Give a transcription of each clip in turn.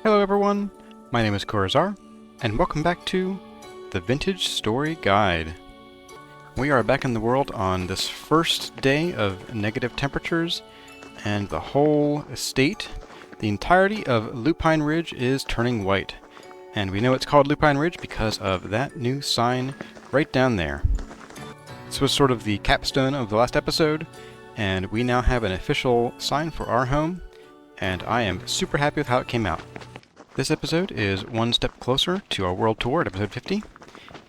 Hello everyone, my name is Corazar, and welcome back to the Vintage Story Guide. We are back in the world on this first day of negative temperatures, and the whole estate, the entirety of Lupine Ridge is turning white. And we know it's called Lupine Ridge because of that new sign right down there. This was sort of the capstone of the last episode, and we now have an official sign for our home, and I am super happy with how it came out. This episode is one step closer to our world tour at episode 50,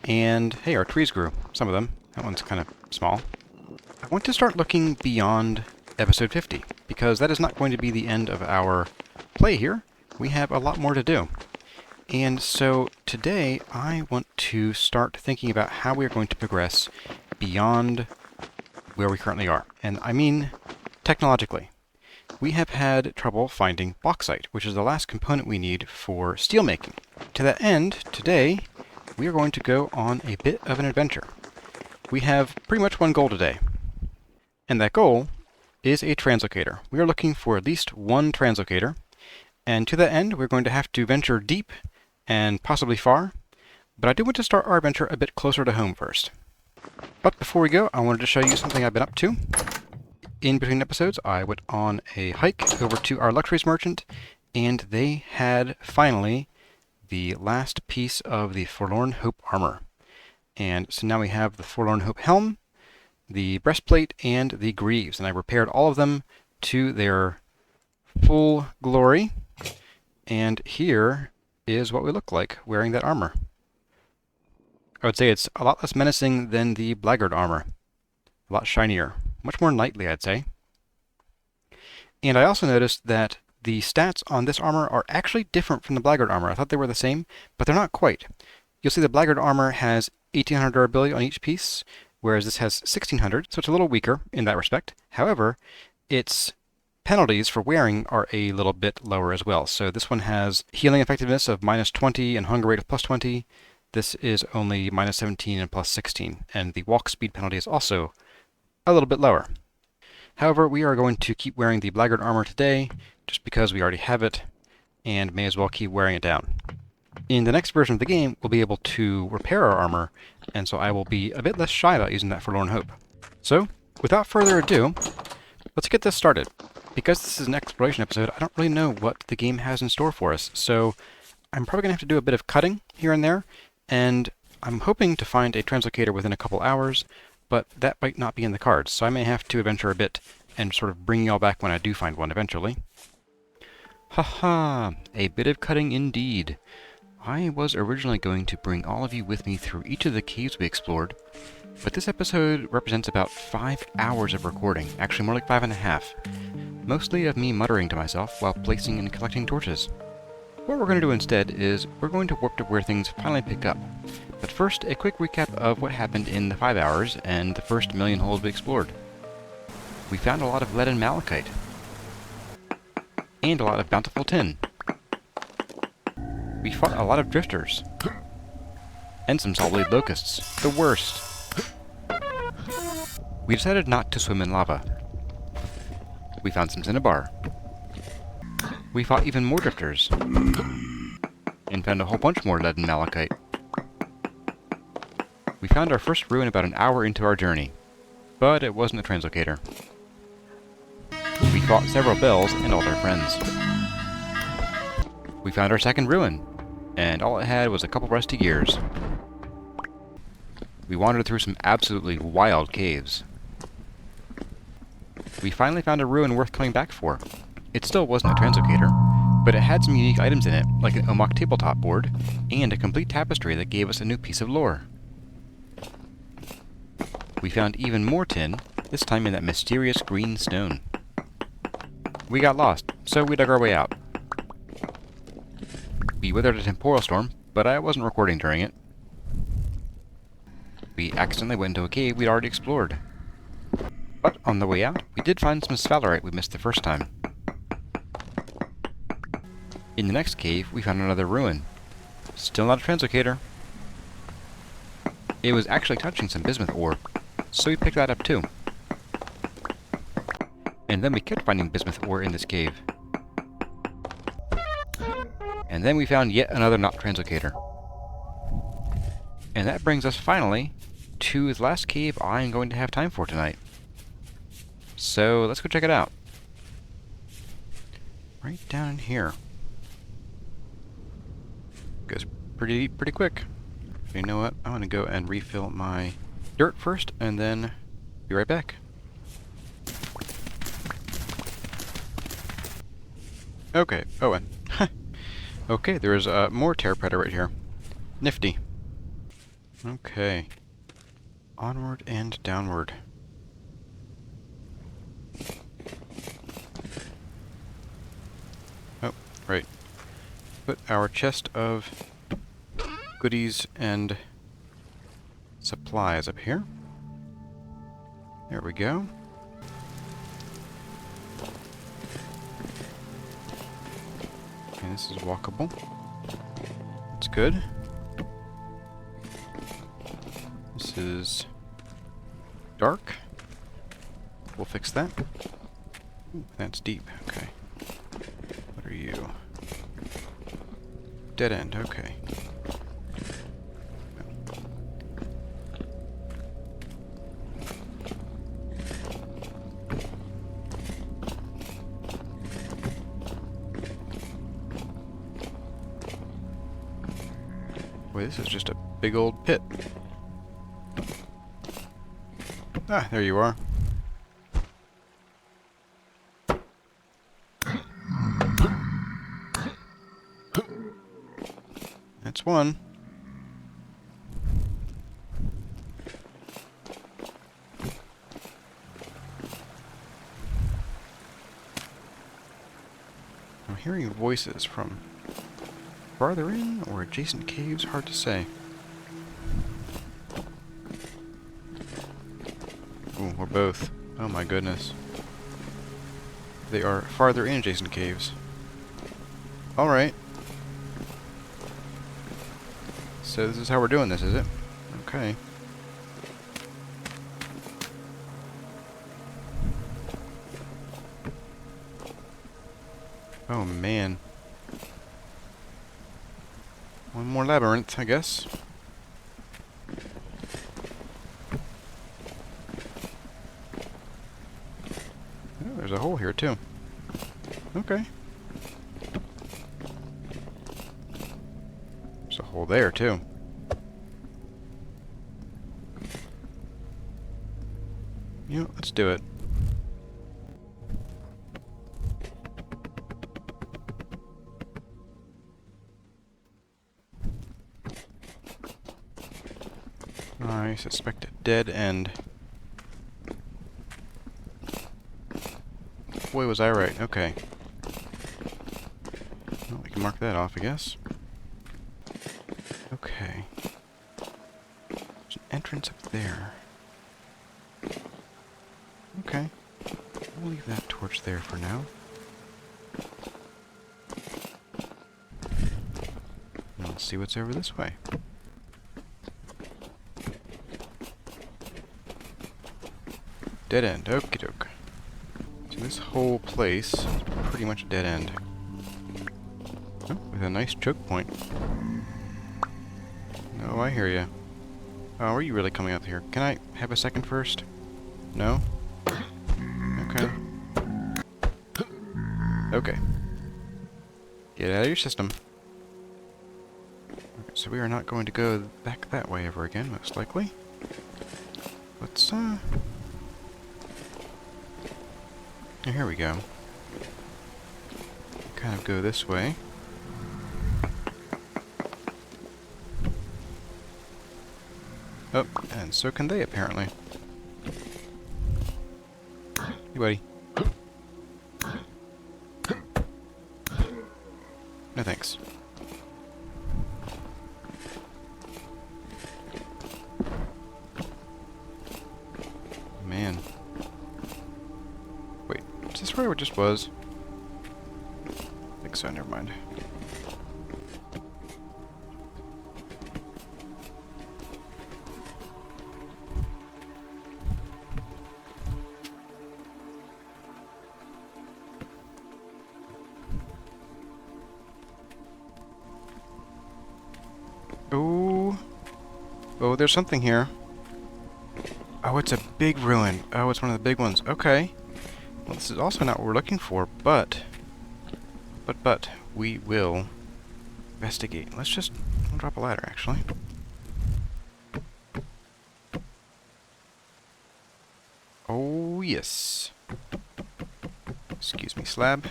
and hey, our trees grew. Some of them. That one's kind of small. I want to start looking beyond episode 50, because that is not going to be the end of our play here. We have a lot more to do. And so today I want to start thinking about how we are going to progress beyond where we currently are. And I mean technologically. We have had trouble finding bauxite, which is the last component we need for steelmaking. To that end, today, we are going to go on a bit of an adventure. We have pretty much one goal today, and that goal is a translocator. We are looking for at least one translocator, and to that end, we're going to have to venture deep and possibly far, but I do want to start our adventure a bit closer to home first. But before we go, I wanted to show you something I've been up to. In between episodes, I went on a hike over to our luxuries merchant, and they had, finally, the last piece of the Forlorn Hope armor. And so now we have the Forlorn Hope helm, the breastplate, and the greaves, and I repaired all of them to their full glory, and here is what we look like wearing that armor. I would say it's a lot less menacing than the Blackguard armor. A lot shinier. Much more knightly, I'd say. And I also noticed that the stats on this armor are actually different from the Blackguard armor. I thought they were the same, but they're not quite. You'll see the Blackguard armor has 1800 durability on each piece, whereas this has 1600, so it's a little weaker in that respect. However, its penalties for wearing are a little bit lower as well. So this one has healing effectiveness of -20 and hunger rate of +20. This is only -17 and +16, and the walk speed penalty is also a little bit lower. However, we are going to keep wearing the Blackguard armor today, just because we already have it, and may as well keep wearing it down. In the next version of the game, we'll be able to repair our armor, and so I will be a bit less shy about using that Forlorn Hope. So, without further ado, let's get this started. Because this is an exploration episode, I don't really know what the game has in store for us, so I'm probably going to have to do a bit of cutting here and there, and I'm hoping to find a translocator within a couple hours, but that might not be in the cards, so I may have to adventure a bit and sort of bring y'all back when I do find one eventually. Haha, a bit of cutting indeed. I was originally going to bring all of you with me through each of the caves we explored, but this episode represents about 5 hours of recording, actually more like 5.5, mostly of me muttering to myself while placing and collecting torches. What we're going to do instead is we're going to warp to where things finally pick up. But first, a quick recap of what happened in the 5 hours and the first million holes we explored. We found a lot of lead and malachite. And a lot of bountiful tin. We fought a lot of drifters. And some solid locusts. The worst. We decided not to swim in lava. We found some cinnabar. We fought even more drifters. And found a whole bunch more lead and malachite. We found our first ruin about an hour into our journey, but it wasn't a translocator. We fought several bells and all their friends. We found our second ruin, and all it had was a couple rusty gears. We wandered through some absolutely wild caves. We finally found a ruin worth coming back for. It still wasn't a translocator, but it had some unique items in it, like an Emote tabletop board, and a complete tapestry that gave us a new piece of lore. We found even more tin, this time in that mysterious green stone. We got lost, so we dug our way out. We weathered a temporal storm, but I wasn't recording during it. We accidentally went into a cave we'd already explored. But on the way out, we did find some sphalerite we missed the first time. In the next cave, we found another ruin. Still not a translocator. It was actually touching some bismuth ore, so we picked that up too. And then we kept finding bismuth ore in this cave. And then we found yet another not translocator. And that brings us finally to the last cave I'm going to have time for tonight. So let's go check it out. Right down in here. Goes pretty quick. So you know what? I'm gonna go and refill my dirt first, and then be right back. Okay. Oh, and okay, there's more terrapeta right here. Nifty. Okay. Onward and downward. Oh, right. Put our chest of goodies and supplies up here. There we go. Okay, this is walkable. That's good. This is dark. We'll fix that. Ooh, that's deep. Okay. What are you? Dead end. Okay. Boy, this is just a big old pit. Ah, there you are. That's one. I'm hearing voices from farther in or adjacent caves, hard to say. Ooh, or both. Oh my goodness. They are farther in adjacent caves. Alright. So this is how we're doing this, is it? Okay. Oh man. One more labyrinth, I guess. Oh, there's a hole here too. Okay. There's a hole there too. You know, let's do it. I suspect a dead end. Boy, was I right. Okay. Well, we can mark that off, I guess. Okay. There's an entrance up there. Okay. We'll leave that torch there for now. Now let's see what's over this way. Dead end. Okie doke. So this whole place is pretty much a dead end. Oh, with a nice choke point. Oh, I hear you. Oh, are you really coming out here? Can I have a second first? No? Okay. Okay. Get out of your system. Okay, so we are not going to go back that way ever again, most likely. Let's, here we go. Kind of go this way. Oh, and so can they, apparently. Hey, buddy. No thanks. Man. Wait, is this where it just was? I think so, never mind. Oh, there's something here. Oh, it's a big ruin. Oh, it's one of the big ones. Okay. Well, this is also not what we're looking for, but we will investigate. Let's just drop a ladder, actually. Oh, yes. Excuse me, slab.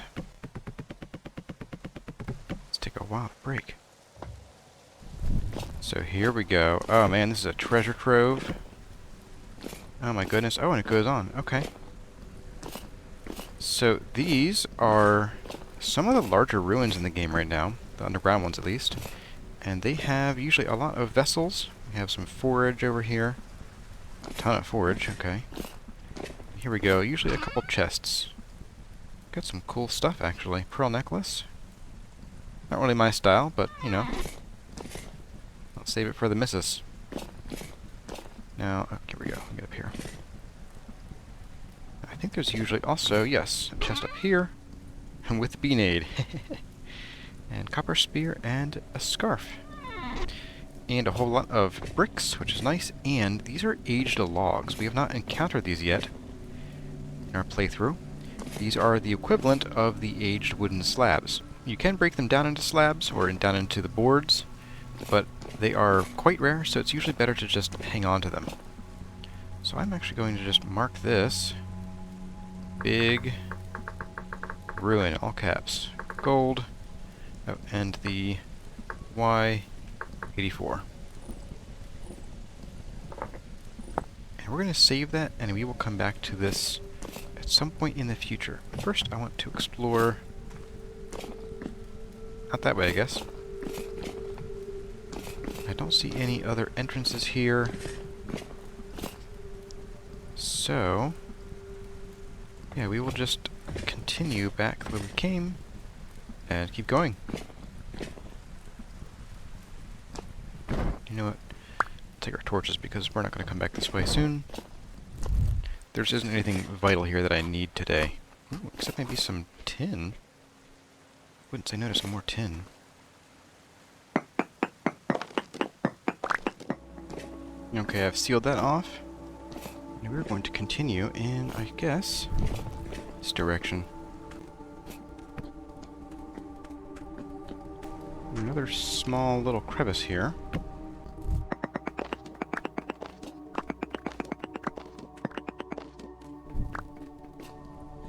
Let's take a wild break. So here we go. Oh man, this is a treasure trove. Oh my goodness. Oh, and it goes on. Okay. So these are some of the larger ruins in the game right now. The underground ones, at least. And they have usually a lot of vessels. We have some forage over here. A ton of forage. Okay. Here we go. Usually a couple chests. Got some cool stuff, actually. Pearl necklace. Not really my style, but, you know. I'll save it for the missus. Now, oh, here we go. Get up here. I think there's usually also, yes, a chest up here. And with beanade. And copper spear and a scarf. And a whole lot of bricks, which is nice. And these are aged logs. We have not encountered these yet in our playthrough. These are the equivalent of the aged wooden slabs. You can break them down into slabs or down into the boards, but they are quite rare, so it's usually better to just hang on to them. So I'm actually going to just mark this big ruin, all caps, gold, oh, and the Y84. And we're going to save that, and we will come back to this at some point in the future. First, I want to explore out that way, I guess. I don't see any other entrances here. So, yeah, we will just continue back where we came and keep going. You know what? Take our torches because we're not going to come back this way soon. There just isn't anything vital here that I need today. Ooh, except maybe some tin. Wouldn't say no to some more tin. Okay, I've sealed that off. And we're going to continue in, I guess, this direction. Another small little crevice here.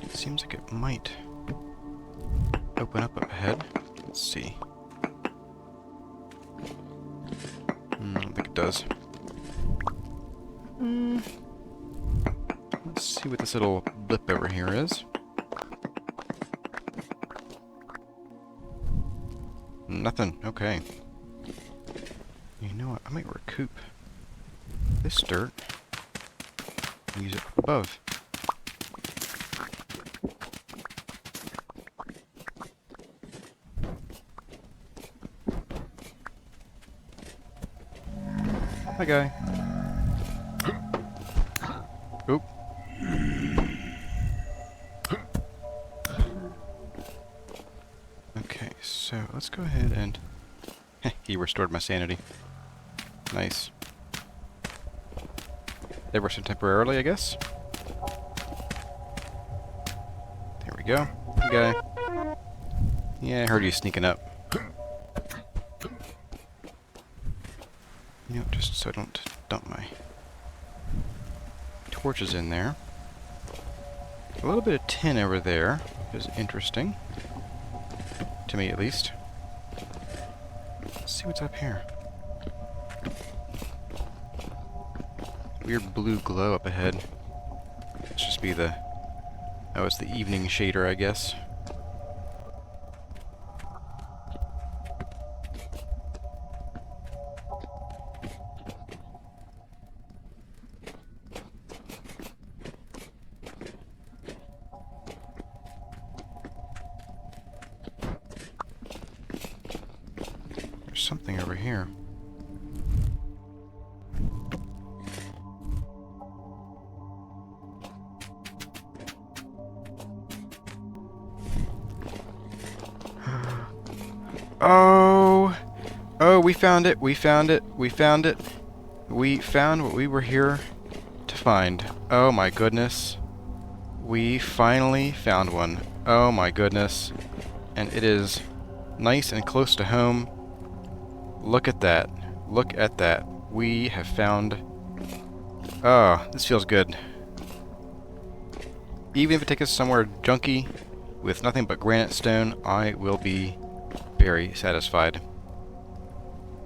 It seems like it might open up ahead. Let's see. I don't think it does. Let's see what this little blip over here is. Nothing. Okay. You know what? I might recoup this dirt and use it above. Hi, guy. Oop. Okay, so let's go ahead and... he restored my sanity. Nice. They rested temporarily, I guess. There we go. Hey, guy. Yeah, I heard you sneaking up. You know, just so I don't dump my torches in there. A little bit of tin over there is interesting. To me, at least. Let's see what's up here. Weird blue glow up ahead. Let's just be the... oh, it's the evening shader, I guess. Something over here. Oh! Oh, we found it! We found it! We found it! We found what we were here to find. Oh my goodness. We finally found one. Oh my goodness. And it is nice and close to home. Look at that. Look at that. We have found... Oh, this feels good. Even if it takes us somewhere junky with nothing but granite stone, I will be very satisfied.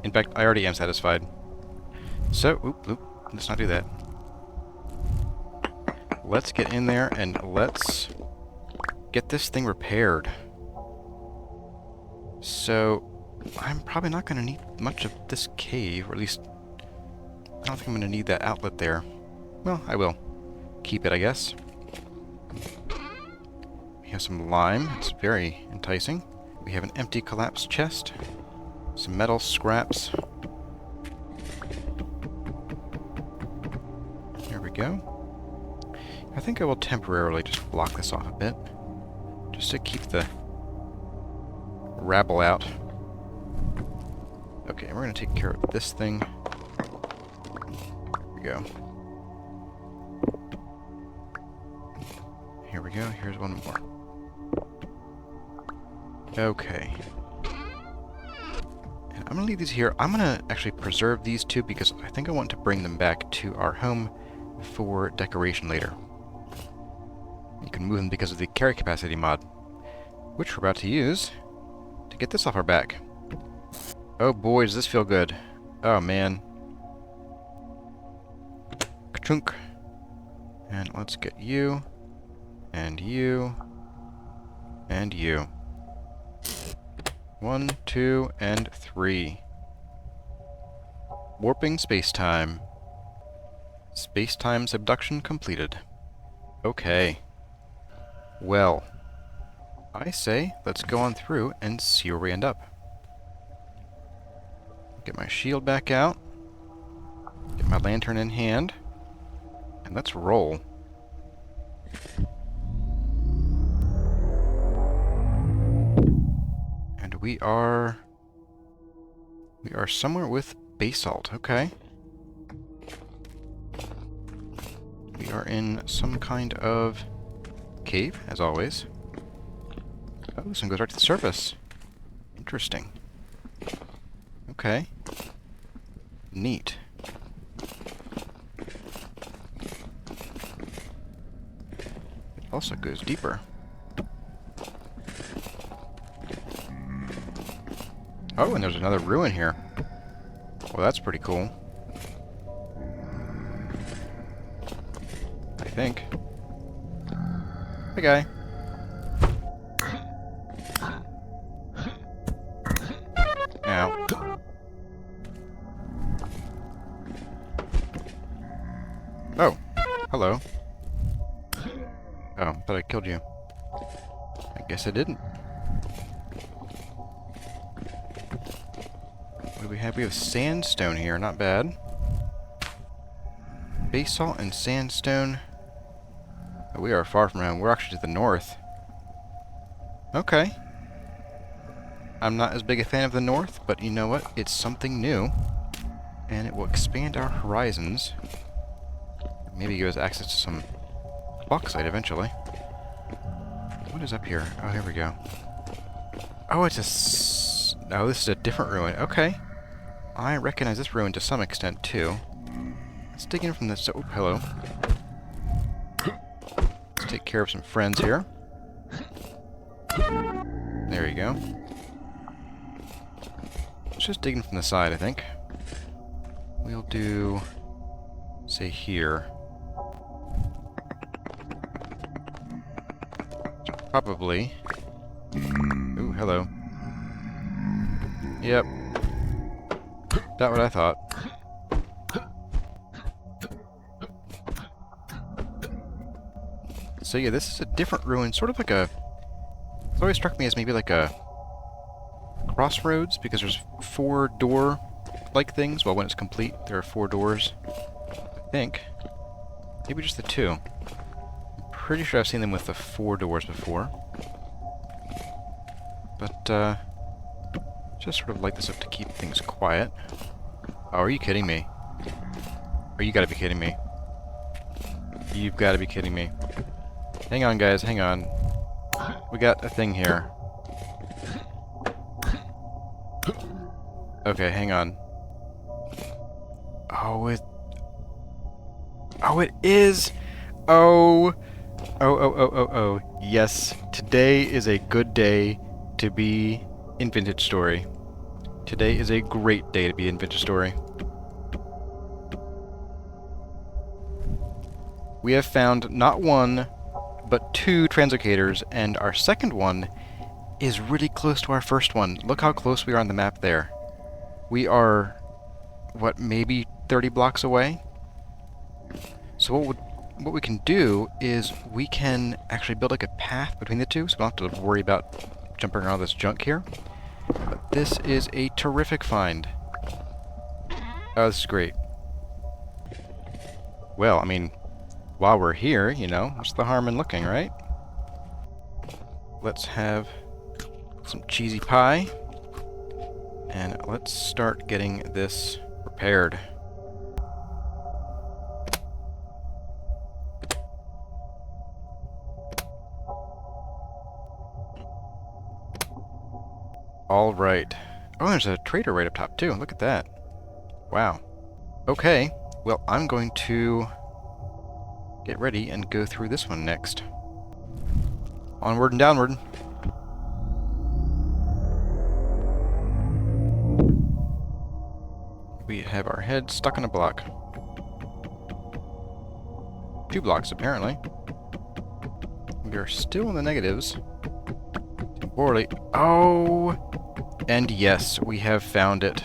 In fact, I already am satisfied. So, let's not do that. Let's get in there and let's get this thing repaired. So, I'm probably not going to need much of this cave, or at least I don't think I'm going to need that outlet there. Well, I will keep it, I guess. We have some lime. It's very enticing. We have an empty collapsed chest. Some metal scraps. There we go. I think I will temporarily just block this off a bit, just to keep the rabble out. Okay, we're going to take care of this thing. Here we go. Here we go. Here's one more. Okay. And I'm going to leave these here. I'm going to actually preserve these two because I think I want to bring them back to our home for decoration later. You can move them because of the carry capacity mod, which we're about to use to get this off our back. Oh boy, does this feel good. Oh man. Ka-chunk. And let's get you, and you, and you. 1, 2, and 3. Warping Spacetime. Spacetime subduction completed. Okay. Well, I say let's go on through and see where we end up. Get my shield back out. Get my lantern in hand. And let's roll. And we are somewhere with basalt, okay. We are in some kind of cave, as always. Oh, this one goes right to the surface. Interesting. Okay. Neat. It also goes deeper. Oh, and there's another ruin here. Well, that's pretty cool. I think. Hey, guy. Ow. Oh. Hello. Oh, I thought I killed you. I guess I didn't. What do we have? We have sandstone here. Not bad. Basalt and sandstone. Oh, we are far from home. We're actually to the north. Okay. I'm not as big a fan of the north, but you know what? It's something new. And it will expand our horizons. Maybe give us access to some bauxite eventually. What is up here? Oh, here we go. Oh, it's a... Oh, this is a different ruin. Okay. I recognize this ruin to some extent, too. Let's dig in from this... Oh, hello. Let's take care of some friends here. There you go. Let's just dig in from the side, I think. We'll do... say here. Probably. Ooh, hello. Yep. That's what I thought. So yeah, this is a different ruin, sort of like a... It's always struck me as maybe like a crossroads, because there's 4 door-like things. Well, when it's complete, there are 4 doors. I think. Maybe just the 2. I'm pretty sure I've seen them with the 4 doors before. But, just sort of light this up to keep things quiet. Oh, are you kidding me? Oh, you gotta be kidding me. You've gotta be kidding me. Hang on, guys, hang on. We got a thing here. Okay, hang on. Oh, it is! Oh! Oh. Yes, today is a good day to be in Vintage Story. Today is a great day to be in Vintage Story. We have found not one, but 2 translocators, and our second one is really close to our first one. Look how close we are on the map there. We are, what, maybe 30 blocks away? So what we can do is we can actually build like a path between the two, so we don't have to worry about jumping around this junk here. But this is a terrific find. Oh, this is great. Well, I mean, while we're here, you know, what's the harm in looking, right? Let's have some cheesy pie. And let's start getting this repaired. Alright. Oh, there's a trader right up top, too. Look at that. Wow. Okay. Well, I'm going to get ready and go through this one next. Onward and downward. We have our head stuck in a block. 2 blocks, apparently. We are still in the negatives. Temporally. Oh! And yes, we have found it.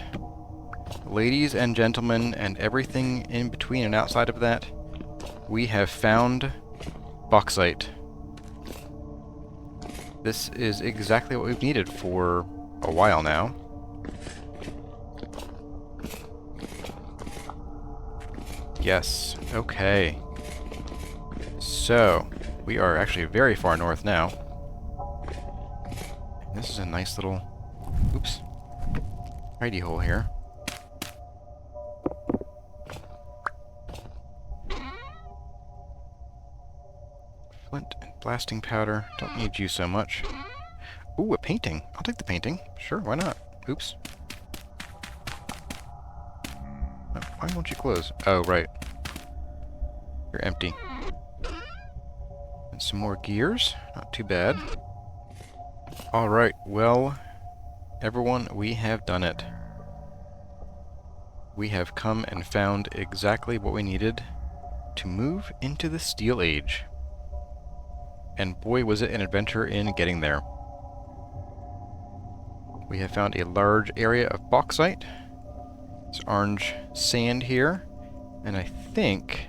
Ladies and gentlemen, and everything in between and outside of that, we have found bauxite. This is exactly what we've needed for a while now. Yes, okay. So, we are actually very far north now. This is a nice little, oops, hidey hole here. Flint and blasting powder. Don't need you so much. Ooh, a painting. I'll take the painting. Sure, why not? Oops. Why won't you close? Oh, right. You're empty. And some more gears. Not too bad. Alright, well, everyone, we have done it. We have come and found exactly what we needed to move into the Steel Age. And boy, was it an adventure in getting there. We have found a large area of bauxite. This orange sand here. And I think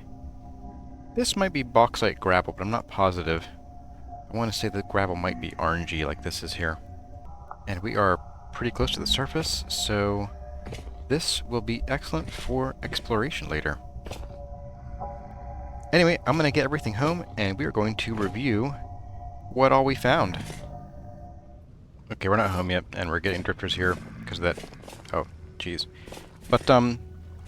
this might be bauxite gravel, but I'm not positive. I want to say the gravel might be orangey like this is here. And we are pretty close to the surface, so this will be excellent for exploration later. Anyway, I'm going to get everything home, and we are going to review what all we found. Okay, we're not home yet, and we're getting drifters here because of that. Oh, jeez. But,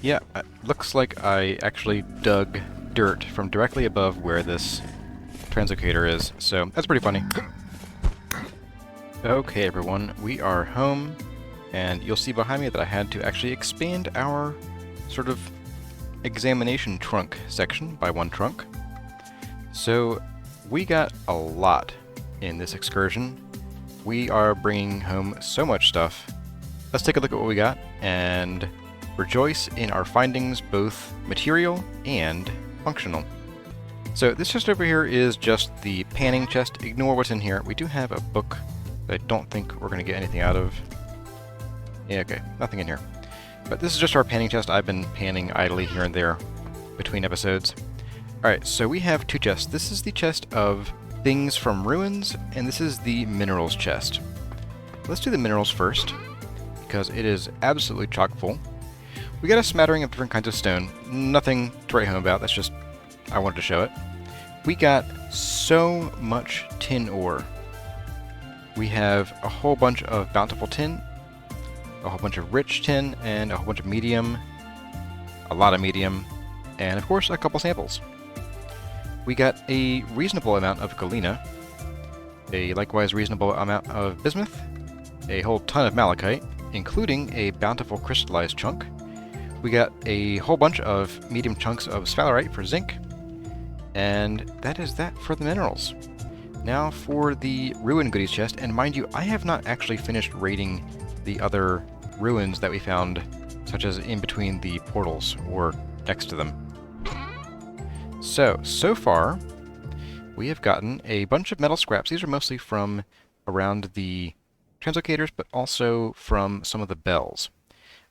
yeah, it looks like I actually dug dirt from directly above where this translocator is, so that's pretty funny. Okay, everyone, we are home, and you'll see behind me that I had to actually expand our sort of examination trunk section by 1 trunk. So we got a lot in this excursion. We are bringing home so much stuff. Let's take a look at what we got and rejoice in our findings, both material and functional. So this chest over here is just the panning chest. Ignore what's in here. We do have a book that I don't think we're going to get anything out of. Yeah, okay, nothing in here. But this is just our panning chest. I've been panning idly here and there between episodes. Alright, so we have 2 chests. This is the chest of things from ruins, and this is the minerals chest. Let's do the minerals first, because it is absolutely chock full. We got a smattering of different kinds of stone. Nothing to write home about, that's just, I wanted to show it. We got so much tin ore. We have a whole bunch of bountiful tin, a whole bunch of rich tin, and a whole bunch of medium, a lot of medium, and of course a couple samples. We got a reasonable amount of galena, a likewise reasonable amount of bismuth, a whole ton of malachite, including a bountiful crystallized chunk. We got a whole bunch of medium chunks of sphalerite for zinc, and that is that for the minerals. Now for the ruin goodies chest, and mind you, I have not actually finished raiding the other ruins that we found, such as in between the portals or next to them. So far, we have gotten a bunch of metal scraps. These are mostly from around the translocators, but also from some of the bells.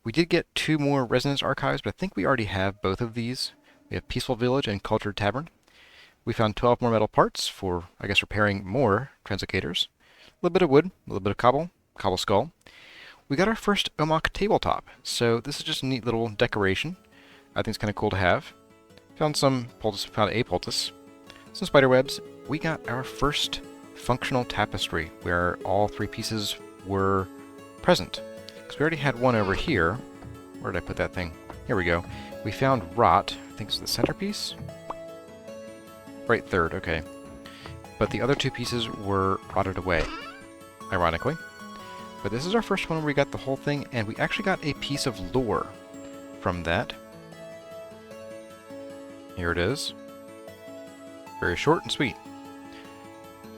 We did get 2 more resonance archives, but I think we already have both of these. We have Peaceful Village and Cultured Tavern. We found 12 more metal parts for, I guess, repairing more translocators. A little bit of wood, a little bit of cobble skull. We got our first Emote tabletop, so this is just a neat little decoration. I think it's kind of cool to have. Found some poultice, found a poultice, some spider webs. We got our first functional tapestry, where all 3 pieces were present. Because we already had one over here. Where did I put that thing? Here we go. We found rot, I think it's the centerpiece? Right third, okay. But the other 2 pieces were rotted away, ironically. But this is our first one where we got the whole thing, and we actually got a piece of lore from that. Here it is. Very short and sweet.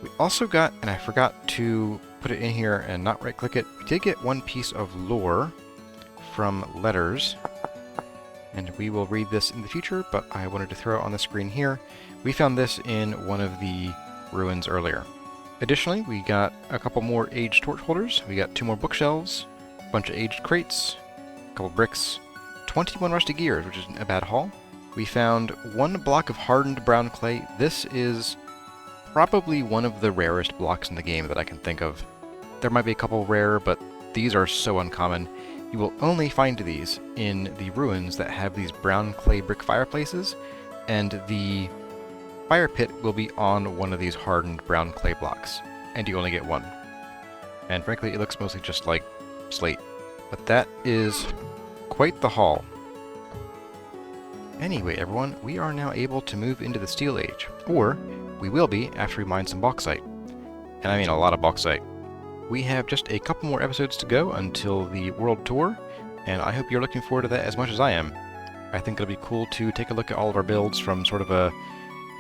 We also got, and I forgot to put it in here and not right-click it, we did get 1 piece of lore from letters. And we will read this in the future, but I wanted to throw it on the screen here. We found this in one of the ruins earlier. Additionally, we got a couple more aged torch holders. We got 2 more bookshelves, a bunch of aged crates, a couple bricks, 21 rusty gears, which isn't a bad haul. We found 1 block of hardened brown clay. This is probably one of the rarest blocks in the game that I can think of. There might be a couple rare, but these are so uncommon. You will only find these in the ruins that have these brown clay brick fireplaces, and the fire pit will be on one of these hardened brown clay blocks, and you only get 1. And frankly, it looks mostly just like slate. But that is quite the haul. Anyway, everyone, we are now able to move into the Steel Age, or we will be after we mine some bauxite. And I mean a lot of bauxite. We have just a couple more episodes to go until the World Tour, and I hope you're looking forward to that as much as I am. I think it'll be cool to take a look at all of our builds from sort of an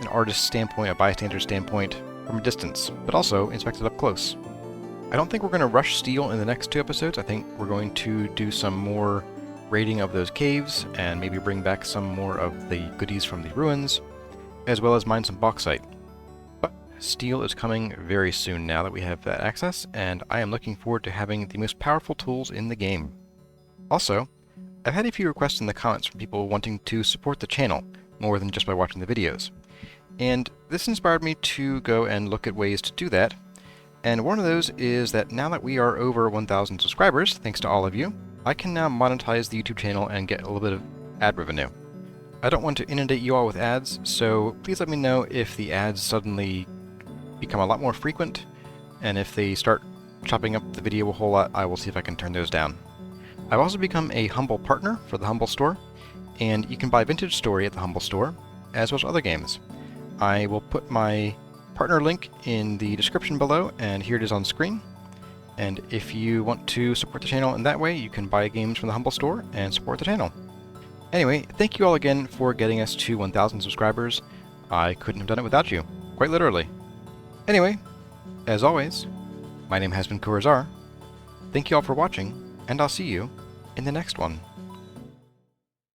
artist standpoint, a bystander standpoint, from a distance, but also inspect it up close. I don't think we're going to rush steel in the next 2 episodes. I think we're going to do some more raiding of those caves, and maybe bring back some more of the goodies from the ruins, as well as mine some bauxite. But steel is coming very soon now that we have that access, and I am looking forward to having the most powerful tools in the game. Also, I've had a few requests in the comments from people wanting to support the channel more than just by watching the videos. And this inspired me to go and look at ways to do that. And one of those is that now that we are over 1,000 subscribers, thanks to all of you, I can now monetize the YouTube channel and get a little bit of ad revenue. I don't want to inundate you all with ads, so please let me know if the ads suddenly become a lot more frequent, and if they start chopping up the video a whole lot, I will see if I can turn those down. I've also become a Humble partner for the Humble store, and you can buy Vintage Story at the Humble store, as well as other games. I will put my partner link in the description below, and here it is on screen. And if you want to support the channel in that way, you can buy games from the Humble store and support the channel. Anyway, thank you all again for getting us to 1,000 subscribers. I couldn't have done it without you, quite literally. Anyway, as always, my name has been Kurazar. Thank you all for watching, and I'll see you in the next one.